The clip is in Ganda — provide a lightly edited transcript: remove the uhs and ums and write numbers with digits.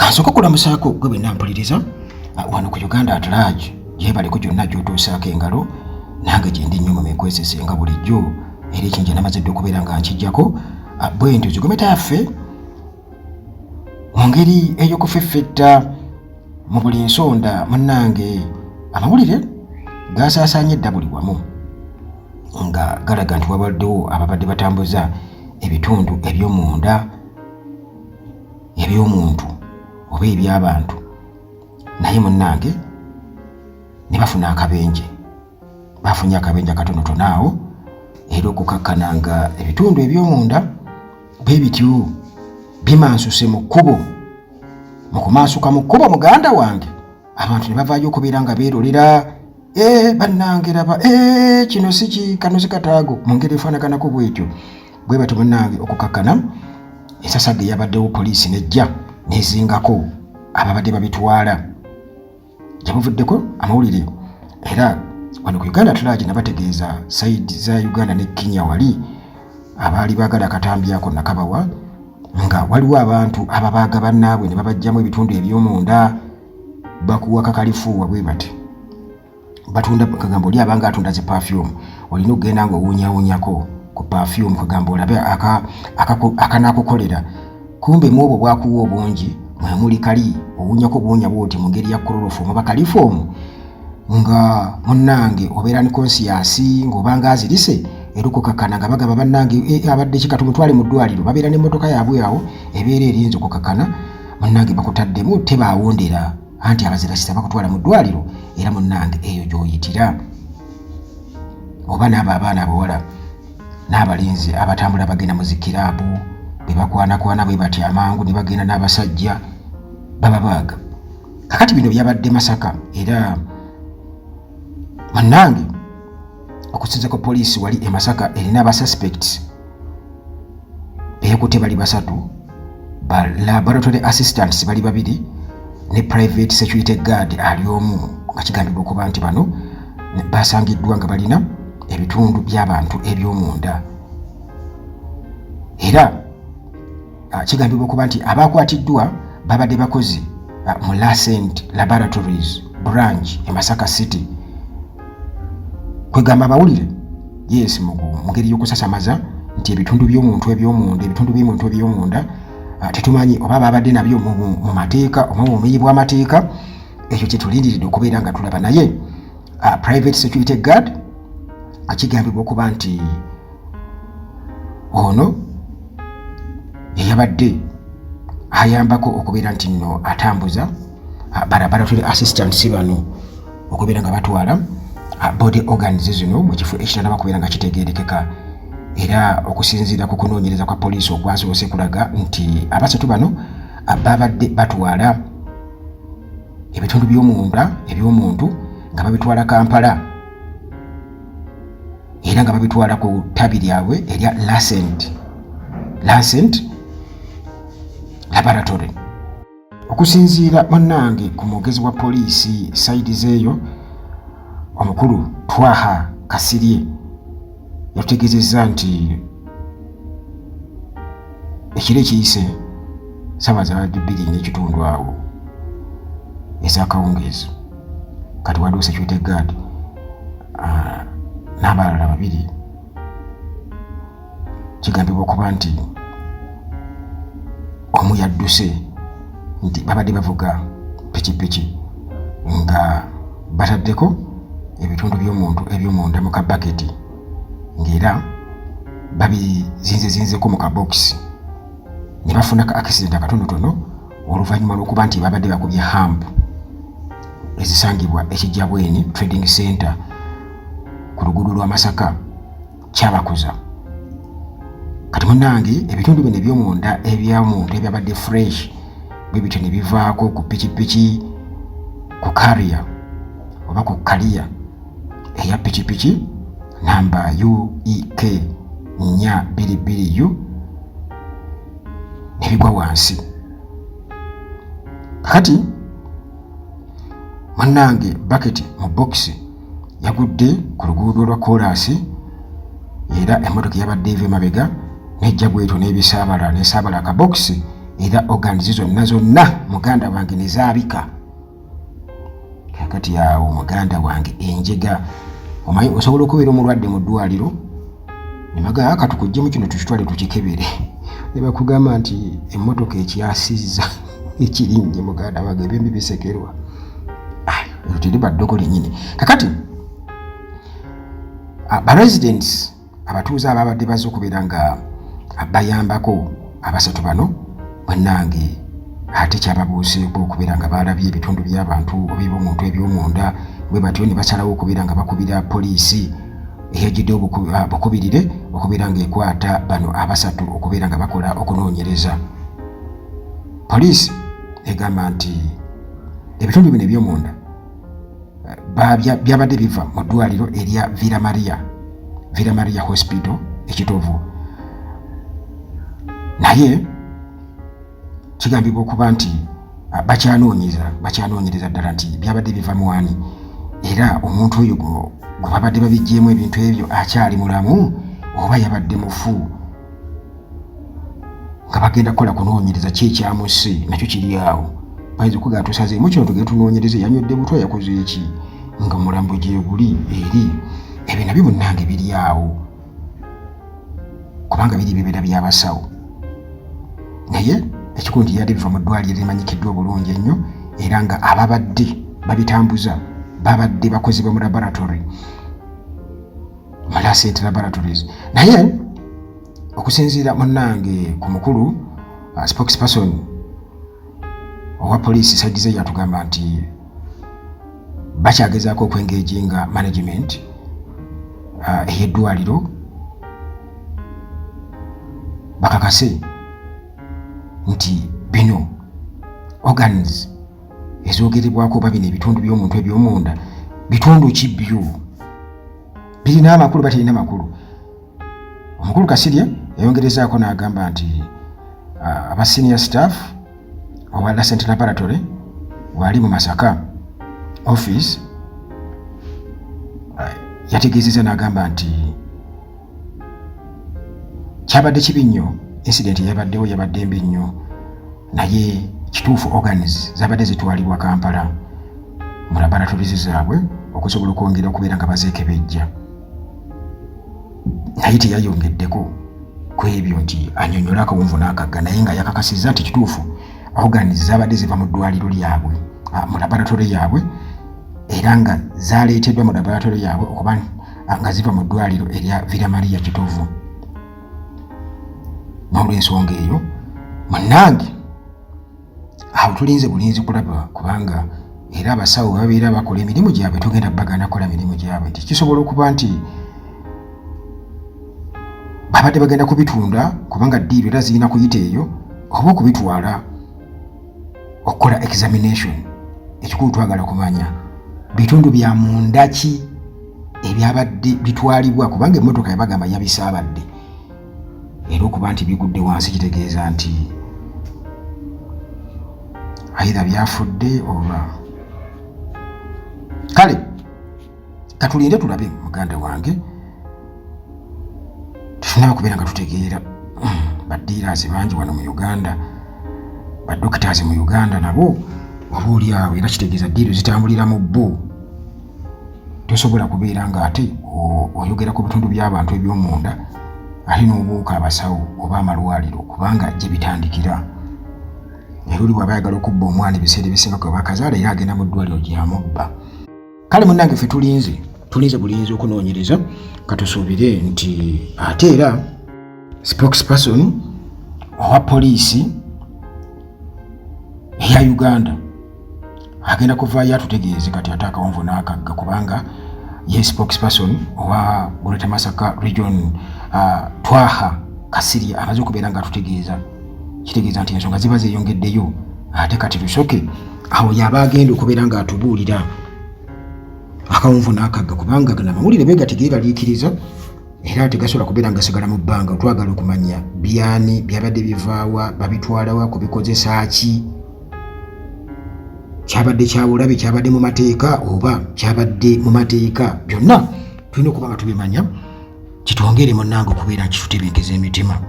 Kasooka kulamusaako gwe bwe nampuliriza wano ku Uganda at large yeebaleko gyonna gy'otuusaako engalo nange gye ndi nnyo mu mikwesese nga bulijjo era ekinja namaze dde okubeera nga nkijjako bwe ntyo zigometa yaffe mu ngeri ey'okufeffetta mu buli nsonda munnange amawulire gasaasaanye edda buli wamu nga galaga nti wabaddewo ababadde batambuza ebitundu eby'omunda eby'omuntu oba eby'abantu naye munnange ne bafuna akabenje bafunye akabenje akatonotono awo era okukakkana nga ebitundu eby'omunda bwe bityo bimansuse mu kkubo mu kumansuka mu kkubo muganda wange abantu ne bavaayo okubeera nga beerolera bannange raba kino kano si kataago mu ngeri efaanaganako bwetyo bwe batyo munnange okukakkana ensasage yabaddewo poliisi nejja nezingako ababadde babitwala gyabuvuddeko amawulire era wano ku Uganda tulagi nabategeeza saidi za Uganda ne Kenya wali abaali baagala akatambyako nakabawa nga waliwo abantu ababaaga bannaabwe ne babajjamu ebitundu eby'omunda bakuwa kakalifuuwa bwe bati batunda kagamba oli abanga atunda zi perfume olina okugenda nga owunyawunyako ku perfume kagamba olabe akanakukolera kumbe muobwo bwakuwa obungi mwemuli kali owunyako buunya bwoti mu ngeri ya chloroform oba kaliform nga munnange obeera ni conscience ng'obanga azirise era okukakana nga bagamba bannange abadde kikatu mutwale mu ddwaliro babeera n'emmotoka yaabwe awo ebeera erinza okukakana munnange bakutaddemu tebaawondera anti abazirasita bakutwala mu ddwaliro era munnange eyo gy'oyitira oba n'abo abaana abawala n'abalenzi abatambula bagenda mu zikiraabu be bakwanakwana bwe bati amangu ne bagenda n'abasajja bababaaga kakati bino byabadde Masaka era munnange okusinzako poliisi wali e Masaka erina abasuspects beekutte bali basatu ba laboratory assistants bali babiri ne private security guard ali omu nga kigambibwa okuba nti bano basangiddwa nga balina ebitundu by'abantu eby'omunda era kigambibwa okuba nti abakwatiddwa babadde bakozi mu Lancet Laboratories branch e Masaka City kwegamba abawulire yes mu ngeri y'okusasamaza nti ebitundu by'omuntu eby'omunda ebitundu by'omuntu eby'omunda tetumanyi oba babadde nabyo mu mateeka oba mu bumenyi bw'amateeka ekyo kye tulindiridde okubeera nga tulaba naye private security guard akigambibwa okuba nti ono eyabadde ayambako okubeera nti nno atambuza laboratory assistants bano okubeera nga batwala body organs zino mu kifo ekirala bakubeera nga kitegeerekeka era okusinziira ku kunoonyereza kwa poliisi okwasoose kulaga nti abasatu bano babadde batwala ebitundu by'omunda eby'omuntu nga babitwala Kampala era nga babitwala ku ttabi lyabwe erya Lancet Laboratory okusinziira munnange ku mwogezi wa poliisi saidi zeeyo omukulu Twaha Kasirye yategeezezza nti ekiro ekiyise ssaawa za 2 n'ekitundu awo ez'akawungeezi kati waliwo security guard n'abalala babiri kigambibwa okuba nti omu yadduse nti babadde bavuga pikipiki nga bataddeko ebitundu by'omuntu eby'omunda mu kabaketi ng'era babizinzezinzeko mu kabokisi ne bafuna ka accident akatonotono oluvannyuma lw'okuba nti babadde bakubye hampu ezisangibwa ekijjabweni trading center ku luguudo lwa Masaka kyabakuza kati munnange ebitundu bino eby'omunda eby'omuntu ebyabadde fresh bwe bityo ne bivaako ku pikipiki ku kariya oba ku kaliya eya pikipiki namba UEK 422U ne bigwa wansi kati munnange baketi mu bokisi yagudde ku luguudo lwa koolaasi era emmotoka yabadde eva emabega nejja bwetyo n'ebisaabala n'esaabala akabokisi era organs zonna muganda wange ne zaabika. Kakati awo muganda wange enjega omanyi osobola okubeera omulwadde mu ddwaliro ne bagamba akatukuggyemu kino tukitwale tukikebere ne bakugamba nti emmotoka ekyasizza ekirinnye muganda wange ebyembi bisekerwa. Ebyo teri baddoko lennyini. Kakati ba-residents abatuuze ababadde bazze okubeera nga bayambako abasatu bano bannange ate kyababuuseeko okubeera nga balabye ebitundu by'abantu oby'omuntu eby'omunda bwe batyo ne basalawo okubeera nga bakubira poliisi eyajjidde bukubirire okubeera ng'ekwata bano abasatu okubeera nga bakola okunoonyereza. Poliisi egamba nti ebitundu bino eby'omunda byabadde biva mu ddwaliro erya Villa Maria Hospital ekitovu, naye kigambibwa okuba nti bakyanoonyereza ddala nti byabadde biva mu ani era omuntu oyo gwe babadde babiggyemu ebintu ebyo akyali mulamu oba yabadde mufu, nga bagenda kukola kunoonyereza ki ekyamusse nakyo kiri awo. Bayinza okugaa tusazeemu kino tugende tunoonyereze yanywedde butwa yakoze eki nga mulambo gye guli eri. Ebyo nabyo munnange biri awo kubanga biri bibeera by'abasawo, naye ekikulu nti yadde biva mu ddwaliro erimanyikiddwa obulungi ennyo era nga ababadde babitambuza babadde bakozebwa mu laboratory mu Lancet Laboratories. Naye okusinziira munnange ku mukulu spokesperson owa poliisi Sadize yatugamba nti bakyagezaako okwengeginga management ey'eddwaliro bakakase nti bino organs ezoogerebwako oba bino ebitundu by'omuntu eby'omunda bitundu ki byo, birina amakulu batirina makulu. Omukulu Kasirye yayongerezaako n'agamba nti aba senior staff owa Lancet Laboratory wali mu Masaka office yategeezezza n'agamba nti kyabadde kibi nnyo, incident yabadde mbi nnyo, naye kituufu organs zabadde zitwalibwa Kampala mu laboratories zaabwe okusobola okwongera okubeera nga bazeekebejja, naye teyayongeddeko ku ebyo nti annyonnyola akawunvu n'akagga, naye nga yakakasizza nti kituufu organs zabadde ziva mu ddwaliro lyabwe mu laboratory yaabwe era nga zaleeteddwa mu laboratory yaabwe okuba nga ziva mu ddwaliro erya Villa Maria kitovu. N'olw'ensonga eyo munnange awo tulinze bulinzi kulaba kubanga era abasawo babeera bakola emirimu gyabwe tugenda bagana kola emirimu gyabwe nti kisobola okuba nti babadde bagenda kubitunda kubanga ddiiro era zirina kuyita eyo oba okubitwala okukola examination. Ekikulu twagala kumanya bitundu bya munda ki ebyabadde bitwalibwa kubanga emmotoka yabagamba yabisaabadde era okuba nti bigudde wansi kitegeeza nti aidha byafudde oba kale katulinde tulabe muganda wange tufunaba kubeera nga tutegeera baddiiraazi bangi wano mu Uganda, baddokitaazi mu Uganda nabo obaoli awo era kitegeeza ddiiro zitambulira mu bbo. Tosobola kubeera nga ate oyogera ku bitundu by'abantu eby'omunda ate n'obuuka abasawo oba amalwaliro kubanga gye bitandikira. Era oli bw'aba ayagala okubba omwana ebiseera ebisinga kwe bakazaala era agenda mu ddwaliro gy'amubba. Kale munnange ffe tulinze bulinzi okunoonyereza katusuubire nti ate era spokesperson owa poliisi eya Uganda agenda kuvaayo atutegeeze kati ate akawunvu n'akagga kubanga ye spokesperson owa Greater Masaka Region Twaha Kasirye amaze okubeera nga atutegeeza kitegeeza nti ensonga ziba zeeyongeddeyo ate kati tusooke awo yaba agenda okubeera nga atubuulira akawunvu n'akagga kubanga gano amawulire beegategeeraliikiriza era tegasobola kubeera nga gasigala mu bbanga. Twagala okumanya byani byabadde bivaawa babitwalawa kubikozesa ki, kyabadde kyabulabe kyabadde mu mateeka oba kyabadde mu mateeka byonna tulina okuba nga tubimanya kitwongere munnange okubeera nkitutebenkeza emitima.